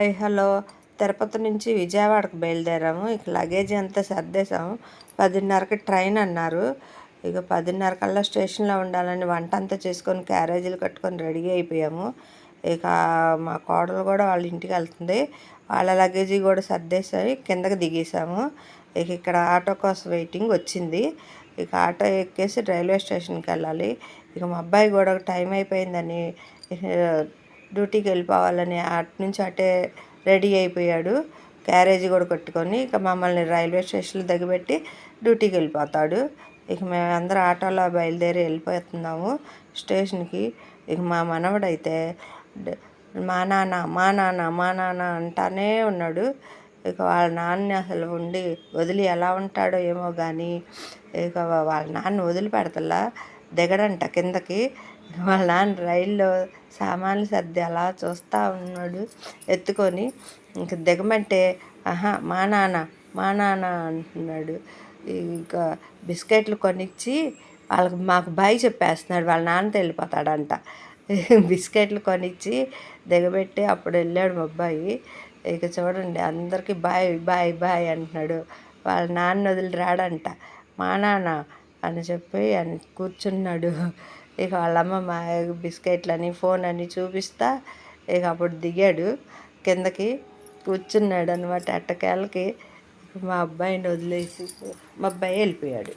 Hi hello. Tirupati నుంచి విజయవాడకు బయలుదేరాము. ఇక లగేజ్ అంతా సర్దేశాము. 10:30కి ట్రైన్ అన్నారు. ఇక 10:30 కల్లా స్టేషన్లో ఉండాలని వంట అంతా చేసుకొని క్యారేజీలు కట్టుకొని రెడీ అయిపోయాము. ఇక మా కోడలు కూడా వాళ్ళ ఇంటికి వెళ్తుంది. వాళ్ళ లగేజీ కూడా సర్దేసి కిందకి దిగేసాము. ఇక ఇక్కడ ఆటో కోసం వెయిటింగ్ వచ్చింది. ఇక ఆటో ఎక్కేసి రైల్వే స్టేషన్కి వెళ్ళాలి. ఇక మా అబ్బాయి కూడా టైం అయిపోయిందని డ్యూటీకి వెళ్ళిపోవాలని అటు నుంచి అటే రెడీ అయిపోయాడు. క్యారేజీ కూడా కట్టుకొని ఇక మమ్మల్ని రైల్వే స్టేషన్లో దిగబెట్టి డ్యూటీకి వెళ్ళిపోతాడు. ఇక మేము అందరం ఆటోలో బయలుదేరి వెళ్ళిపోతున్నాము స్టేషన్కి. ఇక మా మనవడైతే మా నాన్న మా నాన్న మా నాన్న అంటానే ఉన్నాడు. ఇక వాళ్ళ నాన్న అసలు ఉండి వదిలి ఎలా ఉంటాడో ఏమో కానీ ఇక వాళ్ళ నాన్న వదిలిపెడతలా, దిగడంట కిందకి. వాళ్ళ నాన్న రైల్లో సామాన్లు సర్ది అలా చూస్తూ ఉన్నాడు ఎత్తుకొని. ఇంక దిగమంటే మా నాన్న మా నాన్న అంటున్నాడు. ఇంకా బిస్కెట్లు కొనిచ్చి మాకు బాయ్ చెప్పేస్తున్నాడు. వాళ్ళ నాన్నతో వెళ్ళిపోతాడంట. బిస్కెట్లు కొనిచ్చి దిగబెట్టి అప్పుడు వెళ్ళాడు మా అబ్బాయి. ఇక చూడండి అందరికీ బాయ్ బాయ్ బాయ్ అంటున్నాడు. వాళ్ళ నాన్న వదిలి రాడంట. మా నాన్న అని చెప్పి కూర్చున్నాడు. ఇక వాళ్ళమ్మ మా బిస్కెట్లని ఫోన్ అని చూపిస్తా ఇక అప్పుడు దిగాడు కిందకి, కూర్చున్నాడు అనమాట. ఎట్టకేళ్ళకి మా అబ్బాయిని వదిలేసి మా అబ్బాయి వెళ్ళిపోయాడు.